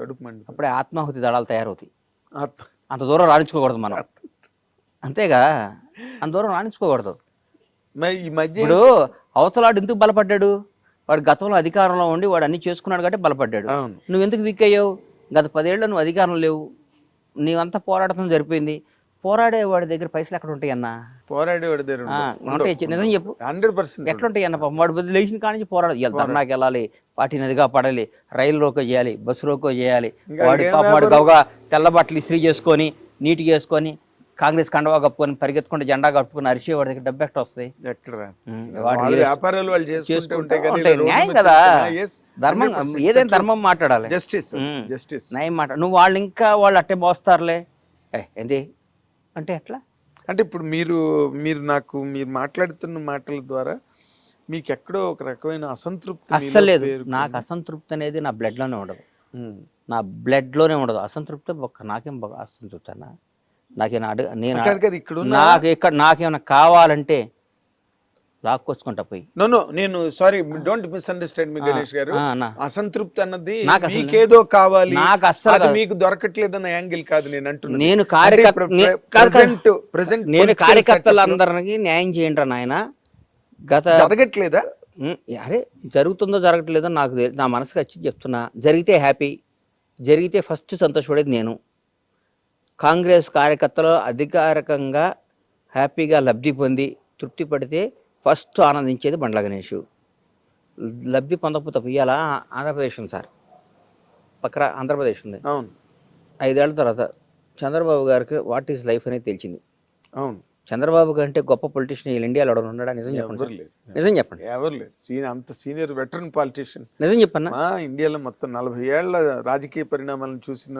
కడుపు మండి అప్పుడే ఆత్మాహుతి దళాలు తయారవుతాయి. ఆత్మ అంత దూరం రాణించుకోకూడదు మనం, అంతేగా, అంత దూరం రాణించుకోకూడదు. మరి ఈ మధ్య ఇప్పుడు అవతలాడు ఎందుకు బలపడ్డాడు? వాడు గతంలో అధికారంలో ఉండి వాడు అన్ని చేసుకున్నాడు కాబట్టి బలపడ్డాడు. అవును. నువ్వు ఎందుకు వీక్ అయ్యావు? గత 10 ఏళ్ళు నువ్వు అధికారం లేవు, నీవంతా పోరాటం జరిపోయింది. పోరాడే వాడి దగ్గర పైసలు ఎక్కడ ఉంటాయి అన్న? పోరాడేవాడి దగ్గర ఉంటాయి, నిజం చెప్పు. 100% ఎట్లుంటాయి అన్న? పాపం వాడు బదులు లేచిన కాడి నుంచి పోరాడాలి, ధర్నాకి వెళ్ళాలి, పార్టీ నదిగా పడాలి, రైలు రోకో చేయాలి, బస్సు రోకో చేయాలి. వాడు పాపం వాడు గౌగా తెల్ల బట్టలు ఇస్త్రీ చేసుకొని నీట్గా వేసుకొని కాంగ్రెస్ కండవా కప్పుకొని పరిగెత్తుకుంటే జెండా కట్టుకుని అరిచే వాడి దగ్గర డబ్బు ఎట్లా వస్తాయి? వాడి వ్యాపారాలు వాళ్ళు చేసుకుంటూ ఉంటాయి. న్యాయం కదా, ధర్మం, ఏదైనా ధర్మం మాట్లాడాలి, జస్టిస్ జస్టిస్ న్యాయం మాట్లాడాలి. నువ్వు వాళ్ళు ఇంకా వాళ్ళు అట్టే మోస్తారులే ఏంటి అంటే ఎట్లా? అంటే ఇప్పుడు మీరు మాట్లాడుతున్న మాటల ద్వారా మీకు ఎక్కడో ఒక రకమైన అసంతృప్తి అస్సలు లేదు. నాకు అసంతృప్తి అనేది నా బ్లడ్లోనే ఉండదు, నా బ్లడ్లోనే ఉండదు అసంతృప్తి. నాకేం అసంతృప్తి అన్న? నాకేమన్నా కావాలంటే లాక్కొచ్చుకుంటా పోయి. నేను సారీ, డోంట్ మిస్అండర్స్టాండ్ మీ గణేష్ గారు. అసంతృప్తి అన్నది మీకేదో కావాలి, నాకు అస్సలు మీకు దొరకట్లేదన్న యాంగిల్ కాదు నేను అంటున్నాను. నేను కార్యకర్తలందరికీ న్యాయం చేయండి నాయన. గత జరగట్లేదా? అరే జరుగుతుందో జరగట్లేదో నాకు నా మనసుకు వచ్చి చెప్తున్నా. జరిగితే హ్యాపీ, జరిగితే ఫస్ట్ సంతోషపడేది నేను. కాంగ్రెస్ కార్యకర్తలు అధికారికంగా హ్యాపీగా లబ్ధి పొంది తృప్తి పడితే ఫస్ట్ ఆనందించేది బండ్ల గణేష్. లబ్ధి పొందకపోతే ఇవాళ ఆంధ్రప్రదేశ్ ఉంది సార్, పక్కన ఆంధ్రప్రదేశ్ ఉంది. అవును. 5 ఏళ్ల తర్వాత చంద్రబాబు గారికి వాట్ ఈస్ లైఫ్ అనేది తెలిసింది. అవును. చంద్రబాబు కంటే గొప్ప పొలిటీషియన్ ఈ ఇండియాలో ఎవరు ఉన్నాడా? నిజం చెప్పండి, నిజం చెప్పండి. ఎవరు లేరు, అంత సీనియర్ వెటరన్ పాలిటీషియన్. నిజం చెప్పన్నా, ఇండియాలో మొత్తం 40 ఏళ్ల రాజకీయ పరిణామాలను చూసిన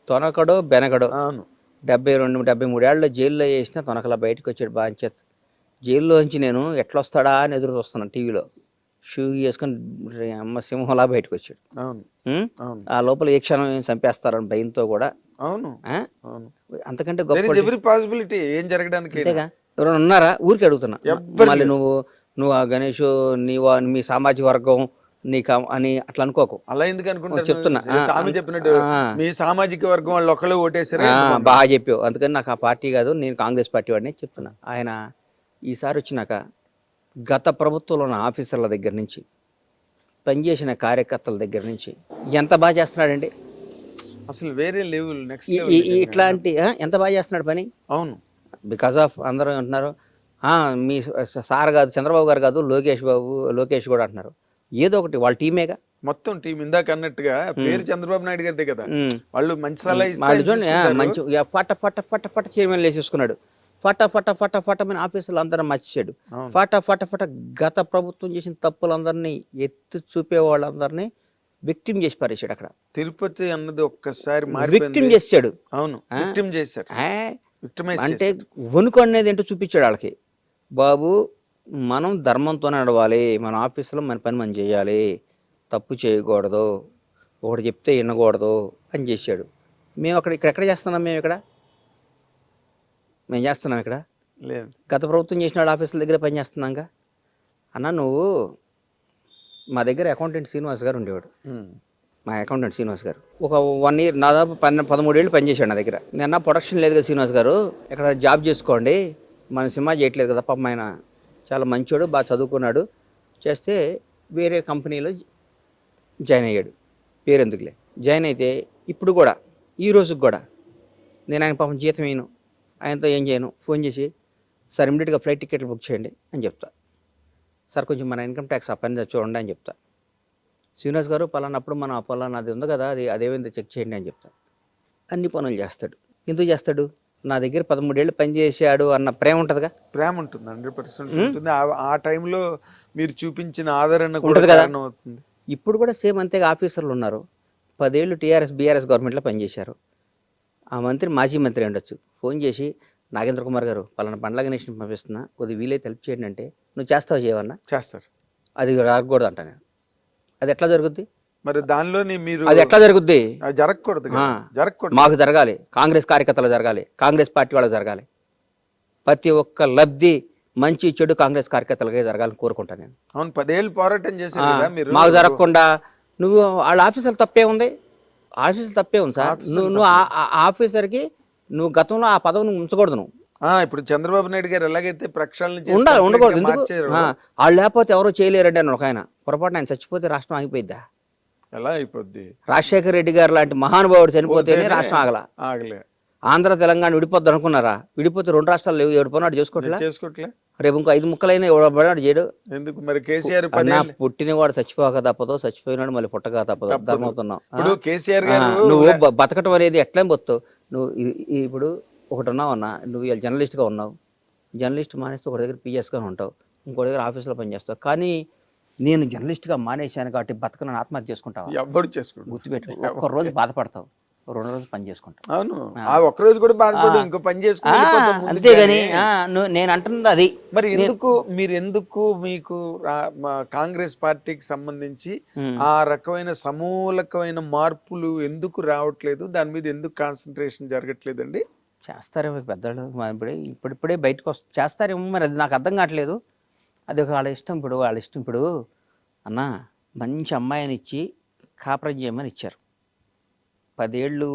తొనకడో బెనకడో. అవును. 72-73 ఏళ్ళలో జైల్లో వేసినా తొనకలా బయటకు వచ్చాడు బాంచేత్. జైల్లోంచి నేను ఎట్లా వస్తాడా అని ఎదురు చూస్తున్నాను టీవీలో. షూ వేసుకొని అమ్మ సింహంలా బయటకు వచ్చాడు. ఆ లోపల ఏ క్షణం చంపేస్తారని భయంతో కూడా. అవును. అంతకంటే గొప్ప పాసిబిలిటీ ఏం జరగడానికి ఎవరైనా ఉన్నారా? ఊరికి అడుగుతున్నా. మళ్ళీ నువ్వు ఆ గణేష్ మీ సామాజిక వర్గం నీకు అని అట్లా అనుకోకు. అలా ఎందుకు అనుకుంటా చెప్తున్నా, స్వామి చెప్పినట్టు మీ సామాజిక వర్గం వాళ్ళు ఒకళ్ళు ఓటేసారు. బాగా చెప్పావు. అందుకని నాకు ఆ పార్టీ కాదు, నేను కాంగ్రెస్ పార్టీ వాడిని చెప్తున్నా. ఆయన ఈసారి వచ్చినాక గత ప్రభుత్వంలో ఉన్న ఆఫీసర్ల దగ్గర నుంచి పనిచేసిన కార్యకర్తల దగ్గర నుంచి ఎంత బాగా చేస్తున్నాడండి అసలు. వేరే లెవెల్, నెక్స్ట్ ఇట్లాంటి ఎంత బాగా చేస్తున్నాడు పని. అవును. బికాస్ ఆఫ్ అందరూ అంటున్నారు మీ సార్ కాదు, చంద్రబాబు గారు కాదు, లోకేష్ కూడా అంటున్నారు. ఏదో ఒకటి వాళ్ళ టీమేగా, మొత్తం టీం. ఇందాక అన్నట్టుగా పేరు చంద్రబాబు నాయుడు గారిదే కదా, వాళ్ళు మంచి సలహా మంచి ఫట ఫట ఫట ఫట చైర్మన్ వేసేసుకున్నాడు. ఫట ఫట ఫట ఫట మన ఆఫీసులు అందరూ మర్చిచాడు. ఫట ఫట ఫట గత ప్రభుత్వం చేసిన తప్పులందరినీ ఎత్తి చూపే వాళ్ళందరినీ విక్టిమ్ చేసి పారేశాడు. అక్కడ తిరుపతి అన్నది ఒక్కసారి విక్టిమ్ చేశాడు. అవును, విక్టిమ్ చేశారు. అంటే వణుకు అనేది ఏంటో చూపించాడు వాళ్ళకి. బాబు మనం ధర్మంతో నడవాలి, మన ఆఫీసులో మన పని మనం చేయాలి, తప్పు చేయకూడదు, ఒకటి చెప్తే వినకూడదు అని చేశాడు. మేము ఇక్కడ చేస్తున్నాం, మేము చేస్తున్నాం ఇక్కడ లేదు. గత ప్రభుత్వం చేసిన వాళ్ళ ఆఫీసుల దగ్గర పని చేస్తున్నాంగా. అన్న నువ్వు మా దగ్గర అకౌంటెంట్ శ్రీనివాస్ గారు ఉండేవాడు. మా అకౌంటెంట్ శ్రీనివాస్ గారు ఒక 1 ఇయర్ దాదాపు 13 ఏళ్ళు పనిచేశాడు నా దగ్గర. నేను ప్రొడక్షన్ లేదు కదా శ్రీనివాస్ గారు, ఇక్కడ జాబ్ చేసుకోండి, మన సినిమా చేయట్లేదు కదా. పాపం ఆయన చాలా మంచోడు, బాగా చదువుకున్నాడు. చేస్తే వేరే కంపెనీలో జాయిన్ అయ్యాడు. పేరెందుకులే, జాయిన్ అయితే ఇప్పుడు కూడా ఈ రోజుకి కూడా నేను ఆయన పాపం జీతం వేయను, ఆయనతో ఏం చేయను. ఫోన్ చేసి సార్ ఇమీడియట్గా ఫ్లైట్ టికెట్లు బుక్ చేయండి అని చెప్తా. సార్ కొంచెం మన ఇన్కమ్ ట్యాక్స్ ఆ పని చూడండి అని చెప్తా. శ్రీనివాస్ గారు పలానప్పుడు మన పలానాది ఉంది కదా, అదేమైందో చెక్ చేయండి అని చెప్తా. అన్ని పనులు చేస్తాడు. ఎందుకు చేస్తాడు? నా దగ్గర 13 ఏళ్ళు పనిచేసాడు అన్న ప్రేమ ఉంటుందిగా. ప్రేమ ఉంటుంది, 100% ఉంటుంది. ఆ టైంలో మీరు చూపించిన ఆదరణ ఉంటుంది కదా. ఇప్పుడు కూడా సేమ్ అంతేగా. ఆఫీసర్లు ఉన్నారు, 10 ఏళ్ళు బీఆర్ఎస్ గవర్నమెంట్లో పనిచేశారు. ఆ మంత్రి మాజీ మంత్రి ఉండొచ్చు, ఫోన్ చేసి నాగేంద్ర కుమార్ గారు పలానా బండ్ల గణేష్ని పంపిస్తున్నా, కొద్దిగా వీలైతే హెల్ప్ చేయండి అంటే నువ్వు చేస్తావు చేయవన్నా? చేస్తారు. అది రాకూడదు అంట నేను. అది ఎట్లా జరుగుద్ది మరి? దానిలోని మీరు అది ఎట్లా జరుగుద్ది? జరగకూడదు, మాకు జరగాలి, కాంగ్రెస్ కార్యకర్తలు జరగాలి, కాంగ్రెస్ పార్టీ వాళ్ళకి జరగాలి. ప్రతి ఒక్క లబ్ధి మంచి చెడు కాంగ్రెస్ కార్యకర్తలకే జరగాలని కోరుకుంటాను నేను. అవును, 10 ఏళ్ళు పోరాటం చేశారు. మాకు జరగకుండా నువ్వు వాళ్ళ ఆఫీసర్లు తప్పే ఉంది. ఆఫీసులు తప్పే ఉంది సార్. నువ్వు ఆఫీసర్కి నువ్వు గతంలో ఆ పదవిని ఉంచకూడదు. నువ్వు ఇప్పుడు చంద్రబాబు నాయుడు గారు ఎలాగైతే ప్రక్షాళన ఉండాలి, ఉండకూడదు. ఎందుకు వాళ్ళు లేకపోతే ఎవరో చేయలేరండి అని ఒక ఆయన పొరపాటు ఆయన చచ్చిపోతే రాష్ట్రం ఆగిపోయిద్దా? ఎలా అయిపోద్ది? రాజశేఖర రెడ్డి గారు లాంటి మహానుభావుడు చనిపోతేనే రాష్ట్రం ఆగలే. ఆంధ్ర తెలంగాణ విడిపోద్ది అనుకున్నారా? విడిపోతే 2 రాష్ట్రాలు లేవు. ఎవడు పోనాడు చేసుకోవట్లే. రేపు ఇంకో 5 ముక్కలైనా ఎవడు చేయడు. ఎందుకు మరి? కేసీఆర్ పుట్టినవాడు చచ్చిపోక తప్పదు, చచ్చిపోయినాడు మళ్ళీ పుట్టక తప్పదు. అర్థమవుతున్నావు? కేసీఆర్ నువ్వు బతకటం అనేది ఎట్లా బతుతావు నువ్వు? ఇప్పుడు ఒకటి ఉన్నావు అన్న, నువ్వు ఇలా జర్నలిస్ట్గా ఉన్నావు. జర్నలిస్ట్ మానేస్తే ఒక దగ్గర పిఎస్గా ఉంటావు, ఇంకో దగ్గర ఆఫీస్లో పనిచేస్తావు. కానీ నేను జర్నలిస్ట్గా మానేశాను కాబట్టి బతకనని ఆత్మహత్య చేసుకుంటావు. ఎవరు చేసుకుంటావు? గుర్తుపెట్టుకో. ఒక్క రోజు బాధపడతావు, 2 రోజులు పని చేసుకుంటావు. అవును, ఒక్క రోజు కూడా బాధపడు, ఇంకో పని చేసుకుంటా. అంతేగాని నేను అంటున్నది అది. మరి ఎందుకు మీకు కాంగ్రెస్ పార్టీకి సంబంధించి ఆ రకమైన సమూలకమైన మార్పులు ఎందుకు రావట్లేదు? దాని మీద ఎందుకు కాన్సన్ట్రేషన్ జరగట్లేదండి? చేస్తారేమో పెద్దలు, ఇప్పుడిప్పుడే బయటకు చేస్తారేమో, మరి అది నాకు అర్థం కావట్లేదు. అది వాళ్ళ ఇష్టం. వాళ్ళ ఇష్టం. అన్న మంచి అమ్మాయిని ఇచ్చి కాపురం చేయమని ఇచ్చారు. 10 ఏళ్ళు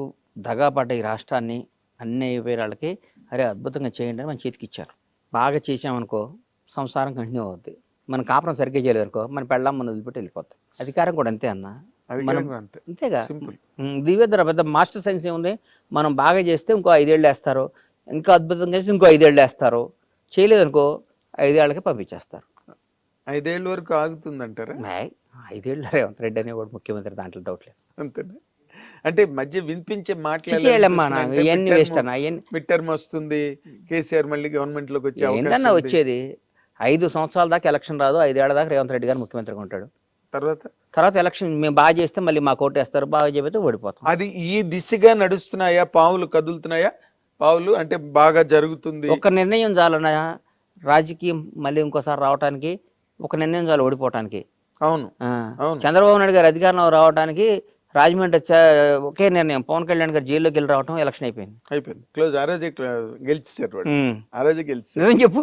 దగాపడ్డ ఈ రాష్ట్రాన్ని అన్ని అయిపోయిన వాళ్ళకి అరే అద్భుతంగా చేయండి అని మన చేతికి ఇచ్చారు. బాగా చేసామనుకో సంసారం కంటిన్యూ అవుద్ది. మనం కాపురం సరిగ్గా చేయలేదు అనుకో మన పెళ్ళాం మనం వదిలిపెట్టి వెళ్ళిపోతాం. అధికారం కూడా అంతే అన్న, అంతేగా. దివ్యద్ర పెద్ద మాస్టర్ సైన్స్ ఏముంది? మనం బాగా చేస్తే ఇంకో 5 ఏళ్ళు వేస్తారు, ఇంకా అద్భుతంగా చేస్తే ఇంకో 5 ఏళ్ళు వేస్తారు. చేయలేదనుకో 5 ఏళ్ళకి పంపించేస్తారు. 5 ఏళ్ళ వరకు ఆగుతుందంటారా? 5 ఏళ్ళు రేవంత్ రెడ్డి అనేవాడు ముఖ్యమంత్రి, దాంట్లో డౌట్ లేదు. అంతేనా? అంటే మధ్య వినిపించే మాటలు మిడ్ టర్మ్ వస్తుంది, కేసీఆర్ మళ్ళీ గవర్నమెంట్ లోకి వచ్చేది 5 సంవత్సరాల దాకా ఎలక్షన్ రాదు, 5 ఏళ్ల దాకా రేవంత్ రెడ్డి గారు ముఖ్యమంత్రిగా ఉంటాడు. తర్వాత ఎలక్షన్ మేము బాగా చేస్తే మళ్ళీ మా కోర్టు వేస్తారు, బాగా చెబితే ఓడిపోతాం. అది ఈ దిశగా నడుస్తున్నాయా? పావులు కదులుతున్నాయా? పావులు అంటే బాగా జరుగుతుంది. ఒక నిర్ణయం చాలన్నా రాజకీయం మళ్ళీ ఇంకోసారి రావడానికి, ఒక నిర్ణయం చాలు ఓడిపోవటానికి. అవును, చంద్రబాబు నాయుడు గారు అధికారంలో రావడానికి రాజమండ్రి ఒకే నిర్ణయం, పవన్ కళ్యాణ్ గారు జైల్లోకి వెళ్ళి రావటం, ఎలక్షన్ అయిపోయింది. క్లోజ్. ఆ రోజే గెలిచారు. ఆ రోజే నిజం చెప్పు.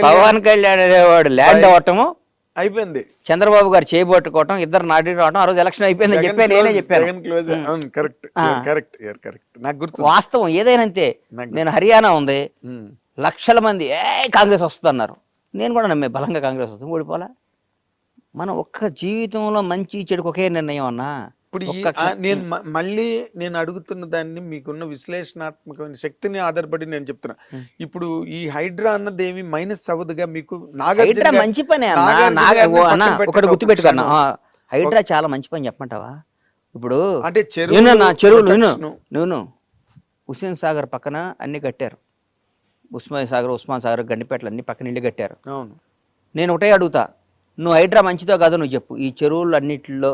పవన్ కళ్యాణ్ అనేవాడు ల్యాండ్ అవటము అయిపోయింది, చంద్రబాబు గారు చేయబట్టుకోవటం, ఇద్దరు నాటి రావటం, ఆ రోజు ఎలక్షన్ అయిపోయింది చెప్పి నేనే చెప్పాను. వాస్తవం ఏదైనా అంతే. నేను హర్యానా ఉంది, లక్షల మంది కాంగ్రెస్ వస్తుంది అన్నారు, నేను కూడా నమ్మే బలంగా కాంగ్రెస్ వస్తుంది, ఓడిపోలా. మనం ఒక్క జీవితంలో మంచి చెడుకు ఒకే నిర్ణయం అన్నా. ఇప్పుడు నేను అడుగుతున్న దాన్ని మీకున్న విశ్లేషణాత్మకమైన శక్తిని ఆధారపడి నేను చెప్తున్నా. ఇప్పుడు ఈ హైడ్రా అన్నది ఏమి మైనస్ అవ్వదుగా మీకు? హైడ్రా మంచి పని అన్న, ఒకటి గుర్తుపెట్టుకున్నా. హైడ్రా చాలా మంచి పని చెప్పమంటావా? ఇప్పుడు అంటే చెరువులు హుస్సేన్ సాగర్ పక్కన అన్ని కట్టారు, ఉస్మాన్ సాగర్ గండిపేటలు అన్ని పక్కన ఇల్లు కట్టారు. అవును, నేను ఒకటే అడుగుతా, నువ్వు హైడ్రా మంచిదో కాదో నువ్వు చెప్పు. ఈ చెరువులు అన్నిటిలో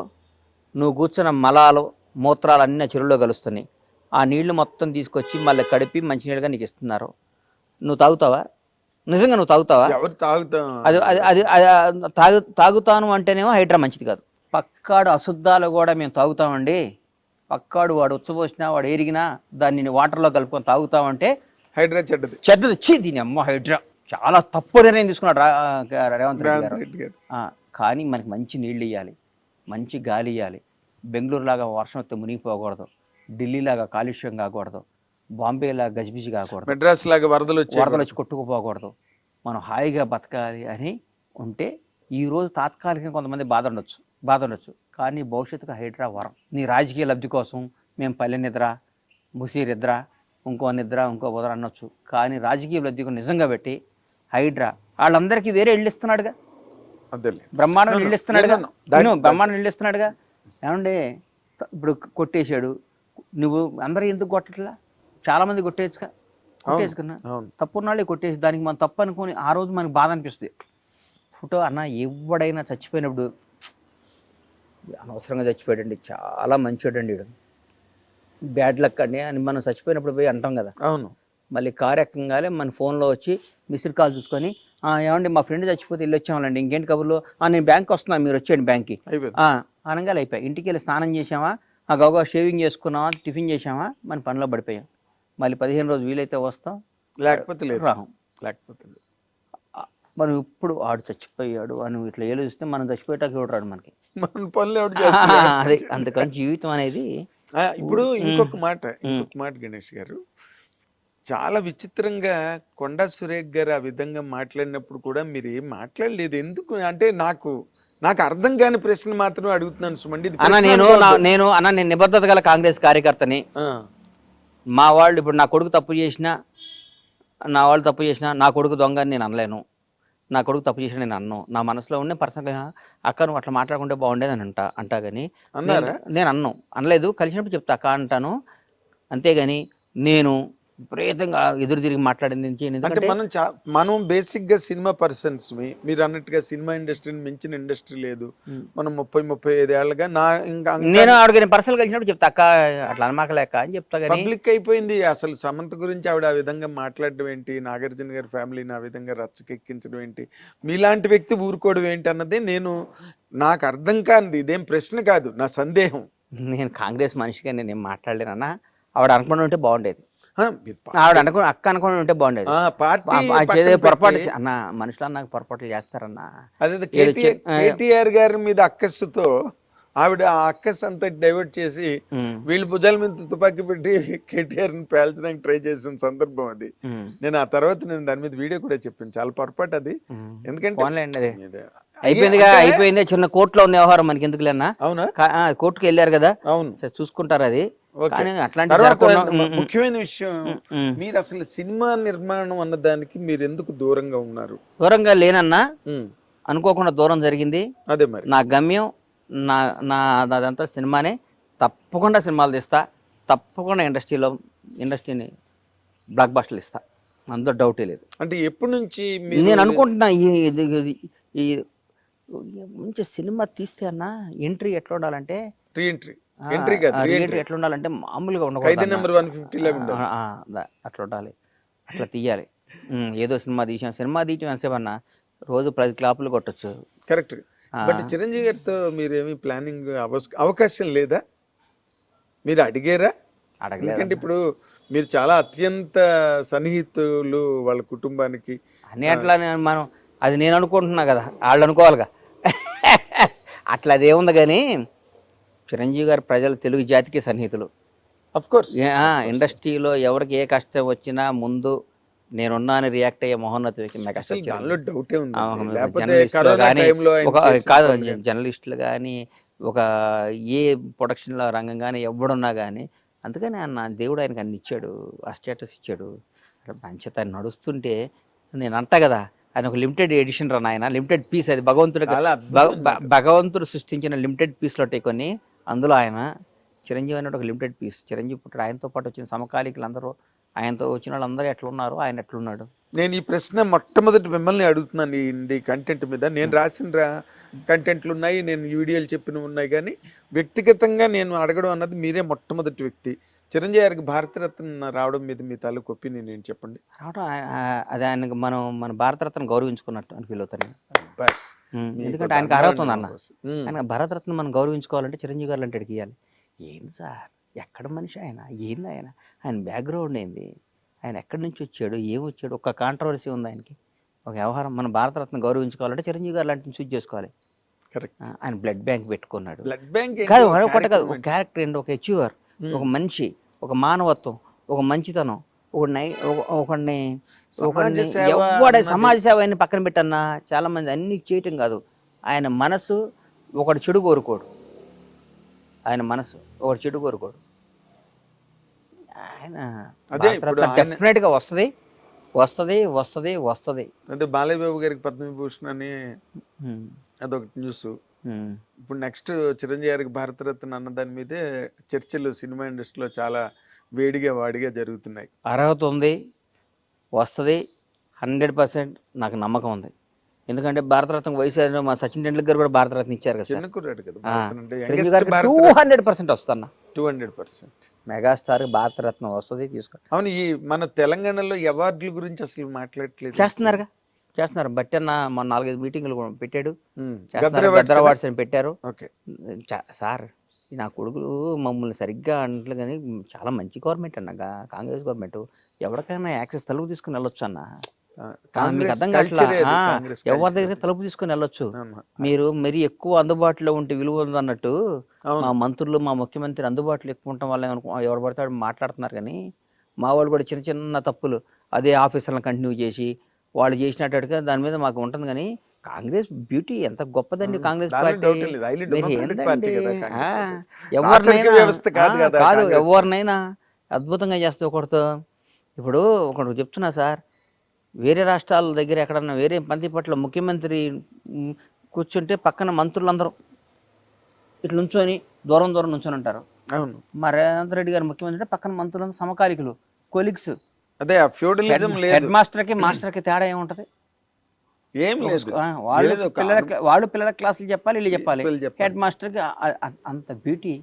నువ్వు కూర్చున్న మలాలు మూత్రాలు అన్నీ చెరువులో కలుస్తున్నాయి. ఆ నీళ్లు మొత్తం తీసుకొచ్చి మళ్ళీ కడిపి మంచినీళ్ళుగా నీకు ఇస్తున్నారు. నువ్వు తాగుతావా? నిజంగా నువ్వు తాగుతావా? అది తాగుతాను అంటేనేమో హైడ్రా మంచిది కాదు. పక్కాడు అశుద్ధాలు కూడా మేము తాగుతామండి, పక్కాడు వాడు ఉచ్చబోసినా వాడు ఎరిగినా దాన్ని వాటర్లో కలుపుకొని తాగుతామంటే హైడ్రా చెడ్డది. దీని అమ్మ హైడ్రా చాలా తప్పు నిర్ణయం తీసుకున్నాడు రేవంత్ రెడ్డి గారు. కానీ మనకి మంచి నీళ్ళు ఇవ్వాలి, మంచి గాలి ఇవ్వాలి. బెంగళూరు లాగా వర్షం వస్తే మునిగిపోకూడదు, ఢిల్లీ లాగా కాలుష్యం కాకూడదు, బాంబే లాగా గజిబిజి కాకూడదు, మెడ్రాస్ లాగా వరదలు వచ్చి కొట్టుకుపోకూడదు. మనం హాయిగా బతకాలి అని ఉంటే ఈరోజు తాత్కాలికంగా కొంతమంది బాధ ఉండొచ్చు, కానీ భవిష్యత్తుకు హైడ్రా వరం. నీ రాజకీయ లబ్ధి కోసం మేము పల్లె నిద్ర, ముసీర్ నిద్ర, ఇంకో నిద్ర, ఇంకో ఉదర అనొచ్చు, కానీ రాజకీయ లబ్ధికి నిజంగా పెట్టి హైడ్రా వాళ్ళందరికీ వేరే ఇళ్ళు ఇస్తున్నాడుగా, బ్రహ్మాండం ఇళ్ళు ఇస్తున్నాడుగా. ఏమంటే ఇప్పుడు కొట్టేశాడు, నువ్వు అందరూ ఎందుకు కొట్టట్లా? చాలా మంది కొట్టేసుకున్నా తప్పున్నాళ్ళే కొట్టేసి దానికి మనం తప్పు అనుకుని ఆ రోజు మనకు బాధ అనిపిస్తుంది. ఫోటో అన్న ఎవడైనా చచ్చిపోయినప్పుడు అనవసరంగా చచ్చిపోయాడండి, చాలా మంచివాడండి, బ్యాడ్ లక్ అండి అని మనం చచ్చిపోయినప్పుడు పోయి అంటాం కదా. అవును, మళ్ళీ కారు ఎక్కంగానే మన ఫోన్లో వచ్చి మిస్డ్ కాల్ చూసుకొని ఏమండి మా ఫ్రెండ్ చచ్చిపోతే ఇల్లు వచ్చామండి, ఇంకేంటి కబుర్లో, నేను బ్యాంక్ వస్తున్నాను మీరు వచ్చేయండి బ్యాంక్కి అనగానే అయిపోయి. ఇంటికి వెళ్ళి స్నానం చేసామా, గౌగా షేవింగ్ చేసుకున్నావా, టిఫిన్ చేసామా, మన పనిలో పడిపోయాం. మళ్ళీ 15 రోజు వీలైతే వస్తాం, లేకపోతే రాహం. మనం ఇప్పుడు ఆడు చచ్చిపోయాడు అని ఇట్లా ఏలుస్తే మనం చచ్చిపోయేటాక చూడరాడు మనకి. మన పనులు ఎవడు చేస్తున్నాడు? అదే అందుకని జీవితం అనేది ఇప్పుడు ఇంకొక మాట గణేష్ గారు, చాలా విచిత్రంగా కొండా సురేఖ్ గారు ఆ విధంగా మాట్లాడినప్పుడు కూడా మీరు ఏం మాట్లాడలేదు ఎందుకు అంటే నాకు అర్థం కాని ప్రశ్న మాత్రం అడుగుతున్నాను సుమండి. ఇది అన్న ప్రశ్న నేను అనుకోవద్దు. నేను నిబద్ధత గల కాంగ్రెస్ కార్యకర్తని. ఆ, మా వాళ్ళు ఇప్పుడు నా కొడుకు తప్పు చేసినా, నా వాళ్ళు తప్పు చేసినా, నా కొడుకు దొంగ అని నేను అనలేను, నా కొడుకు తప్పు చేసినా నేను అన్నాను. నా మనసులో ఉండే పర్సనల్గా అక్క నువ్వు అట్లా మాట్లాడుకుంటే బాగుండేది అని అంటా కానీ అన్నారా? నేను అనలేదు. కలిసినప్పుడు చెప్తా అక్క అంటాను, అంతేగాని నేను విపరీతంగా ఎదురు తిరిగి మాట్లాడింది అంటే ఎందుకంటే మనం బేసిక్ గా సినిమా పర్సన్స్ మీరు అన్నట్టుగా సినిమా ఇండస్ట్రీని మించిన ఇండస్ట్రీ లేదు. మనం 30-35 ఏళ్ళగా ఇంకా నేను ఆవిడకి పర్సనల్ కలిసినప్పుడు చెప్తా అక్క అట్లా అనమాకలేక అని చెప్తా కానీ పబ్లిక్ అయిపోయింది. అసలు సమంత గురించి ఆవిడ ఆ విధంగా మాట్లాడడం ఏంటి, నాగార్జున గారి ఫ్యామిలీని ఆ విధంగా రచ్చకెక్కించడం ఏంటి, మీలాంటి వ్యక్తి ఊరుకోవడం ఏంటి అన్నదే నాకు అర్థం కానిది. ఇదేం ప్రశ్న కాదు, నా సందేహం. నేను కాంగ్రెస్ మనిషిగా నేను ఏం మాట్లాడలేనన్నా. ఆవిడ అనుకుని ఉంటే బాగుండేది, మీరు ఆవిడ అక్క అనుకుని ఉంటే బాగుండేది. పార్టీ పొరపాటు అన్న మనుషులు నాకు పొరపాట్లు చేస్తారన్నా. అదే కేటీఆర్ గారి మీద అక్కస్సుతో ఆవిడ ఆ అక్కస్ అంతా డైవర్ట్ చేసి వీళ్ళ భుజాల మీద తుపాకీ పెట్టి కేటీఆర్ ని పేల్చడానికి ట్రై చేసిన సందర్భం అది. నేను ఆ తర్వాత దాని మీద వీడియో కూడా చెప్పాను, చాలా పొరపాటు అది. ఎందుకంటే అయిపోయింది చిన్న కోర్టులో ఉంది వ్యవహారం, మనకి ఎందుకులేనా. అవునా, కోర్టుకి వెళ్ళారు కదా, అవును చూసుకుంటారు అది. ముఖ్యమైన విషయం, మీరు అసలు సినిమా నిర్మాణం అన్న దానికి మీరు ఎందుకు దూరంగా ఉన్నారు? దూరంగా లేనన్నా, అనుకోకుండా దూరం జరిగింది. అదే మరి నా గమ్యం, అదంతా సినిమానే. తప్పకుండా సినిమాలు తీస్తా, తప్పకుండా ఇండస్ట్రీని బ్లాక్ బస్టర్లు ఇస్తా, అందులో డౌటే లేదు. అంటే ఎప్పటి నుంచి నేను అనుకుంటున్నా ఈ మంచి సినిమా తీస్తే అన్న ఎంట్రీ ఎట్లా ఉండాలంటే, ఎంట్రీ ఎట్లా ఉండాలంటే మామూలుగా ఉండకూడదు, అట్లా ఉండాలి, అట్లా తీయాలి. ఏదో సినిమా తీసాం ఎంతసేపన్నా రోజు 10 క్లాపులు కొట్టచ్చు. కరెక్ట్. బట్ చిరంజీవి గారితో మీరేమి ప్లానింగ్ అవకాశం లేదా? మీరు అడిగారా? ఎందుకంటే ఇప్పుడు మీరు చాలా అత్యంత సన్నిహితులు వాళ్ళ కుటుంబానికి అని. అట్లా మనం అది నేను అనుకుంటున్నా కదా, వాళ్ళు అనుకోవాలిగా. అట్లా అదేముంది కానీ చిరంజీవి గారు తెలుగు జాతికి సన్నిహితులు. అఫ్ కోర్స్ ఇండస్ట్రీలో ఎవరికి ఏ కష్టం వచ్చినా ముందు నేనున్నాను రియాక్ట్ అయ్యే మహోన్నత వ్యక్తి కాదు. జర్నలిస్టులు కానీ ఒక ఏ ప్రొడక్షన్లో రంగం కానీ ఎవడున్నా కానీ, అందుకని దేవుడు ఆయనకు అన్ని ఇచ్చాడు, ఆ స్టేటస్ ఇచ్చాడు. మంచిత నడుస్తుంటే నేను అంటా కదా, ఆయన ఒక లిమిటెడ్ ఎడిషన్ రా నాయన, లిమిటెడ్ పీస్. అది భగవంతుడు సృష్టించిన లిమిటెడ్ పీస్లో కొన్ని, అందులో ఆయన చిరంజీవి అనేది ఒక లిమిటెడ్ పీస్. చిరంజీవి పుట్టాడు, ఆయనతో పాటు వచ్చిన సమకాలీకులు అందరూ, ఆయనతో వచ్చిన వాళ్ళందరూ ఎట్లున్నారు, ఆయన ఎట్లున్నాడు. నేను ఈ ప్రశ్న మొట్టమొదటి మిమ్మల్ని అడుగుతున్నాను ఈ కంటెంట్ మీద. నేను రాసిన కంటెంట్లు ఉన్నాయి, నేను వీడియోలు చెప్పినవి ఉన్నాయి, కానీ వ్యక్తిగతంగా నేను అడగడం అన్నది మీరే మొట్టమొదటి వ్యక్తి. చిరంజీవి గారికి భారతరత్న రావడం మీద మీ తాలూకు ఒపీనియన్ ఏంటి చెప్పండి. రావడం అది ఆయనకు మన భారతరత్న గౌరవించుకున్నట్టు అని ఫీల్ అవుతాను. ఎందుకంటే ఆయనకు అర్హత ఉంది అన్న. ఆయన భారతరత్న మనం గౌరవించుకోవాలంటే చిరంజీవి గారు అంటే ఇవ్వాలి. ఏంది సార్, ఎక్కడ మనిషి ఆయన, ఏంది ఆయన బ్యాక్గ్రౌండ్ ఏంది, ఆయన ఎక్కడి నుంచి వచ్చాడు, ఏం వచ్చాడు, ఒక కాంట్రవర్సీ ఉంది ఆయనకి, ఒక వ్యవహారం. మన భారతరత్న గౌరవించుకోవాలంటే చిరంజీవి గారు లాంటిని చూస్ చేసుకోవాలి. కరెక్ట్. ఆయన బ్లడ్ బ్యాంక్ పెట్టుకున్నాడు. బ్లడ్ బ్యాంక్ కాదు, ఒక క్యారెక్టర్ ఏంటి, ఒక అచీవర్, ఒక మనిషి, ఒక మానవత్వం, ఒక మంచితనం, ఒకడిని సమాజ సేవ అని పక్కన పెట్టన్నా. చాలా మంది అన్ని చేయటం కాదు, ఆయన మనసు ఒకటి చెడు కోరుకోడు, ఆయన మనసు ఒకటి చెడు కోరుకోడు. ఆయన డెఫినెట్ గా వస్తుంది. అంటే బాలయ్య బాబు గారికి పద్మవిభూషణ్ అని అదొకటి న్యూస్. ఇప్పుడు నెక్స్ట్ చిరంజీవి గారికి భారతరత్న అన్న దాని మీదే చర్చలు సినిమా ఇండస్ట్రీలో చాలా వాడిగా జరుగుతున్నాయి. అర్హత ఉంది, వస్తుంది 100%. నాకు నమ్మకం ఉంది. ఎందుకంటే భారతరత్న వయసు మా సచిన్ టెండూల్కర్ కూడా భారతరత్న ఇచ్చారు కదా, 200% వస్తున్నా. 200% మెగాస్టార్ భారతరత్న వస్తుంది, తీసుకో. అవును, ఈ మన తెలంగాణలో అవార్డుల గురించి అసలు మాట్లాడట్లేదు. చేస్తున్నారు బట్టి అన్న మన 4-5 మీటింగ్లు పెట్టాడు. గద్దర్ అవార్డ్స్ అని పెట్టారు. సార్ నా కొడుకులు మమ్మల్ని సరిగ్గా అంటలు, కానీ చాలా మంచి గవర్నమెంట్ అన్న కాంగ్రెస్ గవర్నమెంట్. ఎవరికైనా యాక్సెస్ తెలుగు తీసుకుని వెళ్ళొచ్చు అన్న. మీకు అర్థం culture కావట్లా అది, కాంగ్రెస్ ఎవరి culture దగ్గర అది. తలుపు తీసుకొని వెళ్ళొచ్చు. అవును. మీరు మరీ ఎక్కువ అందుబాటులో ఉంటే విలువ ఉందన్నట్టు అవును. మా మంత్రులు మా ముఖ్యమంత్రి అందుబాటులో ఎక్కువ ఉండటం వల్ల ఎవరు పడితే వాడు మాట్లాడుతున్నారు. కానీ మా వాళ్ళు కూడా చిన్న చిన్న తప్పులు అదే ఆఫీసర్లను కంటిన్యూ చేసి వాళ్ళు చేసినట్టుగా దాని మీద మాకు ఉంటుంది. కానీ కాంగ్రెస్ బ్యూటీ ఎంత గొప్పదండి. కాంగ్రెస్ దానిలో పార్టీ డౌట్ లేదు. హైలీ మీరు డెమోక్రటిక్ పార్టీ ఏందండి కదా కాంగ్రెస్ అనేది. ఎవరినైనా రాచరిక వ్యవస్థ కాదు కదా కాదు కాంగ్రెస్. ఎవరినైనా అద్భుతంగా చేస్తే ఒకటితో. ఇప్పుడు ఒకటి చెప్తున్నా సార్, వేరే రాష్ట్రాల దగ్గర ఎక్కడన్నా వేరే మంత్రి పట్ల ముఖ్యమంత్రి మ్, కూర్చుంటే పక్కన మంత్రులందరూ ఇట్లా నుంచొని దూరం దూరం నుంచొని ఉంటారు. అవును. మా రేవంత్ రెడ్డి గారు ముఖ్యమంత్రి అంటే పక్కన మంత్రులందరూ సమకాలికులు, కొలిగ్స్. అదే ఆ ఫ్యూడలిజం లేదు, హెడ్ మాస్టర్కి మాస్టర్కి తేడా ఏముంటుంది? ఏం లేదు. వాళ్ళు ఏదో ఒక వాళ్ళు పిల్లల క్లాసులు చెప్పాలి, వీళ్ళు చెప్పాలి. వీళ్ళు చెప్పాలి. హెడ్ మాస్టర్కి అంత బ్యూటీ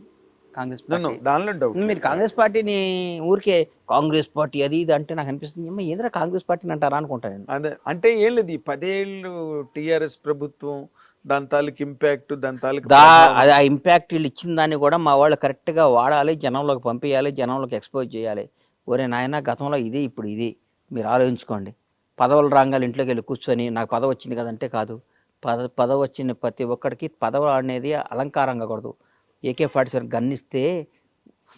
కాంగ్రెస్ పార్టీ. దానిలో డౌట్ మీరు కాంగ్రెస్ పార్టీని ఊరికే కాంగ్రెస్ పార్టీ అది ఇది అంటే నాకు అనిపిస్తుంది, ఏమో ఏదైనా కాంగ్రెస్ పార్టీని అంటారా అనుకుంటాను నేను. అదే అంటే ఏం లేదు, ఈ 10 ఏళ్ళు టిఆర్ఎస్ ప్రభుత్వం దాని తాలూకు ఇంపాక్ట్, దాని తాలూకు అది ఆ ఇంపాక్ట్ వీళ్ళు ఇచ్చిన దాన్ని కూడా మా వాళ్ళు కరెక్ట్గా వాడాలి, జనంలోకి పంపించాలి, జనంలోకి ఎక్స్పోజ్ చేయాలి. ఒరే నాయన గతంలో ఇది ఇప్పుడు ఇది మీరు ఆలోచించుకోండి. పదవులు రాగాలి ఇంట్లోకి వెళ్ళి కూర్చొని నాకు పదవి వచ్చింది కదంటే కాదు. పదవి వచ్చిన ప్రతి ఒక్కడికి పదవి అనేది అలంకారంగా కూడదు. AK-47 గన్ ఇస్తే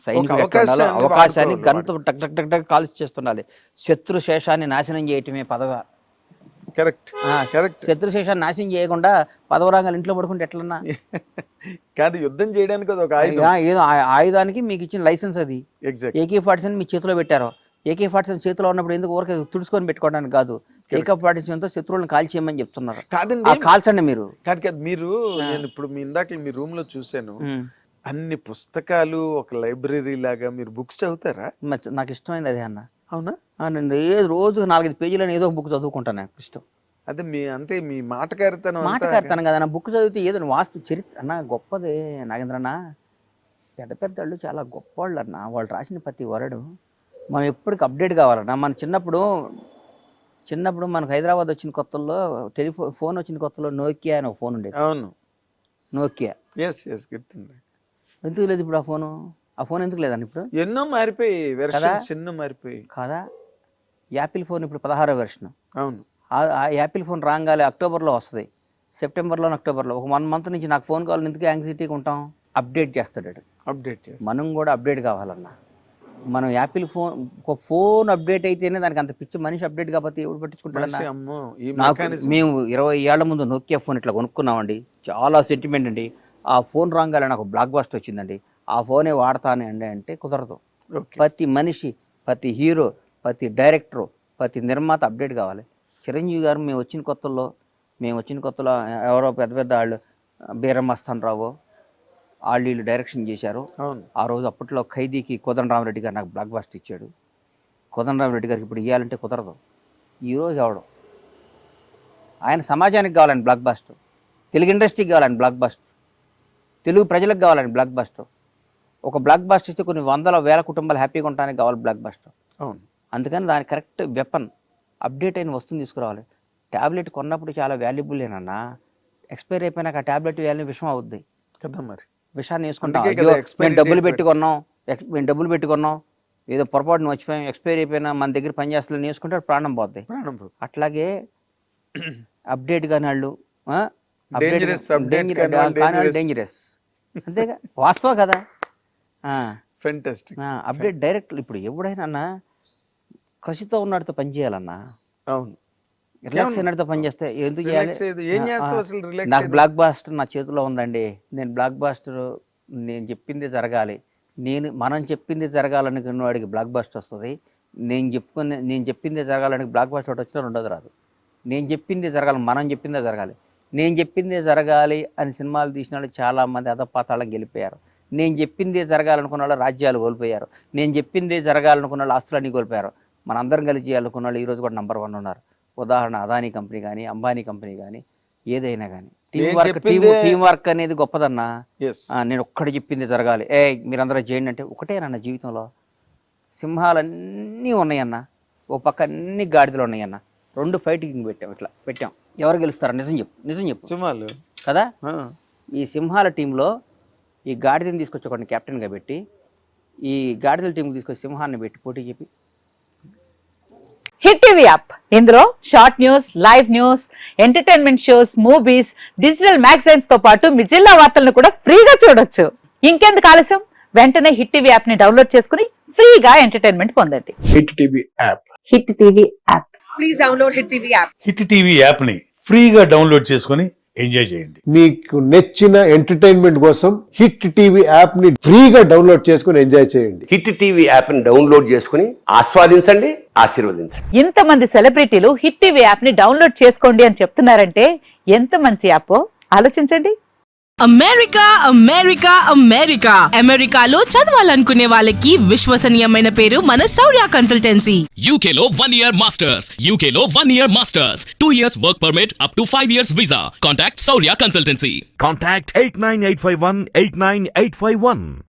సైనికులు ఎట్లా ఉండాలో అవకాశాన్ని గన్తో టక్ టక్ టక్ టక్ కాల్చి చేస్తుండాలి. శత్రు శేషాన్ని నాశనం చేయటమే పదవి. Correct correct. శత్రు శేషాన్ని నాశనం చేయకుండా పదవి రాగాలి ఇంట్లో పడుకుంటే ఎట్లన్నా కాదు, యుద్ధం చేయడానికి అది ఒక ఆయుధం. ఏదో ఆయుధానికి మీకు ఇచ్చిన లైసెన్స్ అది. ఎగ్జాక్ట్. AK-47 మీ చేతిలో పెట్టారు. AK-47 చేతిలో ఉన్నప్పుడు ఎందుకు ఊరికే తుడుచుకొని పెట్టుకోవడానికి కాదు. AK-47తో శత్రువులను కాల్చేయమని చెప్తున్నారు. కాదండి, కాల్చండి మీరు. కాదు కాదు, మీరు నేను ఇప్పుడు మీ ఇందాక మీ రూమ్ లో చూసాను, అన్ని పుస్తకాలు ఒక లైబ్రరీ లాగా మీరు బుక్స్ చదువుతారా? నాకు ఇష్టమైనది అదే అన్న. అవునా? నేను రోజు 4-5 పేజీలను ఏదో బుక్ చదువుకుంటాను, నాకు ఇష్టం. అదే మీ అంటే మీ మాటకారుతాను కదా నా బుక్ చదివితే ఏదో వాస్తు చరిత్ర అన్న గొప్పదే నాగేంద్రన్న. పెద్ద పెద్ద వాళ్ళు చాలా గొప్పవాళ్ళు అన్న. వాళ్ళు రాసిన ప్రతి వరడు మనం ఎప్పటికి అప్డేట్ కావాలన్నా. మన చిన్నప్పుడు మనకు హైదరాబాద్ వచ్చిన కొత్తల్లో ఫోన్ వచ్చిన కొత్తలో నోకియా అని ఒక ఫోన్ ఉండేది. అవును, నోకియా. గుర్తుంది. ఎందుకు లేదు ఇప్పుడు ఆ ఫోన్ ఎందుకు లేదని? ఇప్పుడు ఎన్నో మారిపోయి వెర్షన్స్ ఎన్నో మారిపోయి కదా. యాపిల్ ఫోన్ ఇప్పుడు 16వ వెర్షన్. అవును. ఆ యాపిల్ ఫోన్ రాగాలి అక్టోబర్లో వస్తుంది, సెప్టెంబర్లో అక్టోబర్లో. ఒక 1 మంత్ నుంచి నాకు ఫోన్ కావాలి, ఎందుకు యాంగ్జైటీగా ఉంటాం? అప్డేట్ చేస్తాడు. మనం కూడా అప్డేట్ కావాలన్నా. మనం యాపిల్ ఫోన్ అప్డేట్ అయితేనే దానికి అంత పిచ్చి. మనిషి అప్డేట్ కాకపోతే ఎవరు పట్టించుకుంటాడన్నా? మేము 20 ఏళ్ల ముందు నోకియా ఫోన్ ఇట్లా కొనుక్కున్నామండి, చాలా సెంటిమెంట్ అండి. ఆ ఫోన్ రాగానే నాకు బ్లాక్ బస్టర్ వచ్చిందండి, ఆ ఫోనే వాడతానే అండి అంటే కుదరదు. ప్రతి మనిషి, ప్రతి హీరో, ప్రతి డైరెక్టరు, ప్రతి నిర్మాత అప్డేట్ కావాలి. చిరంజీవి గారు మేము వచ్చిన కొత్తలో ఎవరో పెద్ద పెద్ద వాళ్ళు బీరమస్తాన్ రావు వాళ్ళు డైరెక్షన్ చేశారు. ఆ రోజు అప్పట్లో ఖైదీకి కోదండరామరెడ్డి గారు నాకు బ్లాక్ బస్టర్ ఇచ్చాడు. కోదండరామరెడ్డి గారికి ఇప్పుడు ఇవ్వాలంటే కుదరదు. ఈరోజు ఎవడు ఆయన సమాజానికి కావాలని బ్లాక్ బస్టర్, తెలుగు ఇండస్ట్రీకి కావాలని బ్లాక్ బస్టర్, తెలుగు ప్రజలకు కావాలని బ్లాక్ బస్టర్. ఒక బ్లాక్ బస్టర్ ఇస్తే కొన్ని 100,000 కుటుంబాలు హ్యాపీగా ఉండడానికి కావాలి బ్లాక్ బస్టర్. అవును. అందుకని దాని కరెక్ట్ వెపన్ అప్డేట్ అయిన వస్తువుని తీసుకురావాలి. ట్యాబ్లెట్ కొన్నప్పుడు చాలా వాల్యుబుల్లేనన్నా, ఎక్స్పైర్ అయిపోయినాక ఆ ట్యాబ్లెట్ వాల్యూ విషం అవుద్ది కదా. మరి విషాన్ని వేసుకుంటాం. మేము డబ్బులు పెట్టుకున్నాం, ఏదో పొరపాటును మర్చిపోయాం, ఎక్స్పైర్ అయిపోయినా మన దగ్గర పనిచేస్తున్న వేసుకుంటే ప్రాణం పోద్ది. అట్లాగే అప్డేట్ కాని వాళ్ళు డేంజరస్. అంతేగా, వాస్తవం కదా. అప్డేట్ డైరెక్ట్ ఇప్పుడు ఎవడైనా కసితో ఉన్నట్టుతో పని చేయాలన్నా. అవును. రిలాక్స్ అయినట్టుతో పని చేస్తే ఎందుకు చేయాలి? నాకు బ్లాక్ బాస్టర్ నా చేతిలో ఉందండి, నేను బ్లాక్ బాస్టర్ నేను చెప్పింది జరగాలి. మనం చెప్పింది జరగాలనుకున్న వాడికి బ్లాక్ బాస్టర్ వస్తుంది. నేను చెప్పింది జరగాలని బ్లాక్ బాస్టర్ వచ్చినా ఉండదు రాదు. నేను చెప్పింది జరగాలి, మనం చెప్పిందే జరగాలి. నేను చెప్పిందే జరగాలి అని సినిమాలు తీసిన వాళ్ళు చాలామంది అధపాతాళం గెలిపోయారు. నేను చెప్పిందే జరగాలనుకున్న వాళ్ళు రాజ్యాలు కోల్పోయారు. నేను చెప్పిందే జరగాలనుకున్న వాళ్ళు ఆస్తులన్నీ కోల్పోయారు. మనందరం కలిసి చేయాలనుకున్న వాళ్ళు ఈరోజు కూడా నంబర్ 1 ఉన్నారు. ఉదాహరణ అదానీ కంపెనీ కానీ, అంబానీ కంపెనీ కానీ, ఏదైనా కానీ టీం వర్క్ అనేది గొప్పదన్నా. నేను ఒక్కటి చెప్పింది జరగాలి, మీరందరూ చేయండి అంటే ఒకటేనన్న జీవితంలో. సింహాలన్నీ ఉన్నాయన్న, ఓ పక్క అన్ని గాడిదలు ఉన్నాయన్న, 2 ఫైటింగ్ పెట్టాం. ఎవరు గెలుస్తారా? నిజం చెప్పు సింహాలు కదా. ఈ సింహాల టీంలో ఈ గాడిదని తీసుకొచ్చి ఒకటిని కెప్టెన్గా పెట్టి, ఈ గాడిదల టీంకి తీసుకొచ్చి సింహాన్ని పెట్టి పోటీ చెప్పి హిట్ టీవీ యాప్ ఇందులో short news, live news, entertainment shows, movies, digital magazines తో పాటు మీ జిల్లా వార్తలను కూడా ఫ్రీగా చూడొచ్చు. ఇంకెందుకు ఆలస్యం, వెంటనే హిట్ టీవీ యాప్ ని డౌన్లోడ్ చేసుకుని ఫ్రీగా ఎంటర్టైన్మెంట్ పొందండి. Hit TV app. Hit TV app. Please download Hit TV app. Hit TV యాప్ని ఫ్రీగా డౌన్లోడ్ చేసుకొని ఎంజాయ్ చేయండి. మీకు నచ్చిన ఎంటర్టైన్మెంట్ కోసం హిట్ టీవీ యాప్ ని ఫ్రీగా డౌన్లోడ్ చేసుకుని ఎంజాయ్ చేయండి. హిట్ టీవీ యాప్ని డౌన్లోడ్ చేసుకుని ఆస్వాదించండి, ఆశీర్వదించండి. ఇంతమంది సెలబ్రిటీలు హిట్ టీవీ యాప్ ని డౌన్లోడ్ చేసుకోండి అని చెప్తున్నారంటే ఎంత మంచి యాప్ ఆలోచించండి. అమెరికా అమెరికా అమెరికా అమెరికాలో చదవాలనుకునే వాళ్ళకి విశ్వసనీయమైన పేరు మన శౌర్య కన్సల్టెన్సీ. UK లో 1 year masters. UK లో 1 year masters. 2 years work permit up to 5 years visa. Contact Saurya Consultancy. Contact 89851 89851.